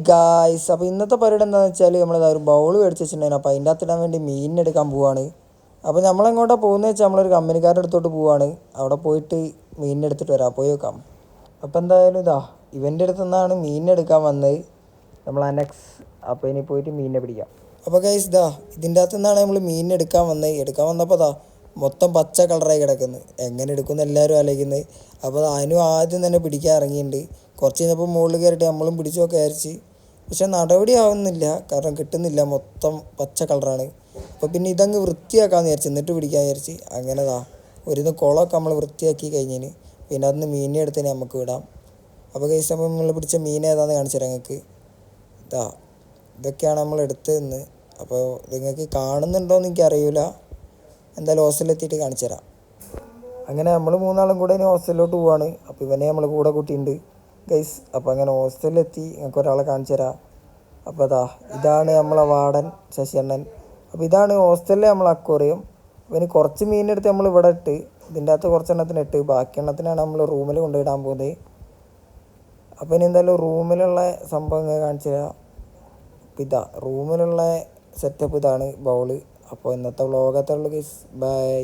Guys, അപ്പോൾ ഇന്നത്തെ പരിപാടി എന്താണെന്ന് വെച്ചാൽ നമ്മളിതാ ഒരു ബൗൾ മേടിച്ച് വെച്ചിട്ടുണ്ടായിരുന്നു. അപ്പോൾ അതിൻ്റെ അകത്തിടാൻ വേണ്ടി മീനിനെടുക്കാൻ പോവാണ്. അപ്പോൾ നമ്മളെങ്ങോട്ടാണ് പോകുന്നത് വെച്ചാൽ നമ്മളൊരു കമ്പനിക്കാരുടെ അടുത്തോട്ട് പോവാണ്. അവിടെ പോയിട്ട് മീനിനെടുത്തിട്ട് വരാം, പോയി വെക്കാം. അപ്പോൾ എന്തായാലും ഇവൻ്റെ അടുത്ത് നിന്നാണ് മീനിനെടുക്കാൻ വന്നത്, നമ്മൾ അനക്സ്. അപ്പോൾ ഇനി പോയിട്ട് മീനിനെ പിടിക്കാം. അപ്പോൾ ഗൈസ് ഇതിൻ്റെ അകത്തു നിന്നാണ് നമ്മൾ മീനിനെടുക്കാൻ വന്നത്. എടുക്കാൻ വന്നപ്പോൾ മൊത്തം പച്ച കളറായി കിടക്കുന്നത്. എങ്ങനെ എടുക്കുമെന്ന് എല്ലാവരും ആലോചിക്കുന്നത്. അപ്പോൾ അതിനും ആദ്യം തന്നെ പിടിക്കാൻ ഇറങ്ങിയിട്ടുണ്ട്. കുറച്ച് കഴിഞ്ഞപ്പോൾ മുകളിൽ കയറിയിട്ട് നമ്മളും പിടിച്ചൊക്കെ അയച്ച്, പക്ഷെ നടപടി ആവുന്നില്ല, കാരണം കിട്ടുന്നില്ല, മൊത്തം പച്ച കളറാണ്. അപ്പോൾ പിന്നെ ഇതങ്ങ് വൃത്തിയാക്കാമെന്ന് വിചാരിച്ചു, എന്നിട്ട് പിടിക്കാൻ വിചാരിച്ച്. അങ്ങനെ ഒരു കുളമൊക്കെ നമ്മൾ വൃത്തിയാക്കി കഴിഞ്ഞതിന് പിന്നെ അതിന് മീനിനെ എടുത്തതിന് നമുക്ക് വിടാം. അപ്പോൾ ഗൈസ്, അപ്പോൾ നമ്മൾ പിടിച്ച മീൻ ഏതാണെന്ന് കാണിച്ചു തരാം നിങ്ങൾക്ക്. ഇതൊക്കെയാണ് നമ്മൾ എടുത്തതെന്ന്. അപ്പോൾ നിങ്ങൾക്ക് കാണുന്നുണ്ടോയെന്ന് എനിക്കറിയില്ല, എന്തായാലും ഹോസ്റ്റലിലെത്തിയിട്ട് കാണിച്ചു തരാം. അങ്ങനെ നമ്മൾ മൂന്നാളും കൂടെ ഇനി ഹോസ്റ്റലിലോട്ട് പോവാണ്. അപ്പോൾ ഇവനെ നമ്മൾ കൂടെ കൂട്ടിയിട്ടുണ്ട് ഗൈസ്. അപ്പോൾ അങ്ങനെ ഹോസ്റ്റലിലെത്തി നിങ്ങൾക്ക് ഒരാളെ കാണിച്ചു തരാം. അപ്പോൾ ഇതാണ് നമ്മളെ വാർഡൻ ശശിയണ്ണൻ. അപ്പോൾ ഇതാണ് ഹോസ്റ്റലിലെ നമ്മളെ അക്വേറിയം. അപ്പോൾ ഇനി കുറച്ച് മീനെടുത്ത് നമ്മൾ ഇവിടെ ഇട്ട്, ഇതിൻ്റെ അകത്ത് കുറച്ചെണ്ണത്തിന് ഇട്ട്, ബാക്കി എണ്ണത്തിനാണ് നമ്മൾ റൂമിൽ കൊണ്ടുപോയിടാൻ പോകുന്നത്. അപ്പോൾ ഇനി എന്തായാലും റൂമിലുള്ള സംഭവങ്ങൾ കാണിച്ചു തരാം. റൂമിലുള്ള സെറ്റപ്പ് ഇതാണ് ബൗള്. അപ്പോൾ ഇന്നത്തെ വ്ളോഗ് അത്രയുള്ളൂ ഗൈസ്. ബൈ.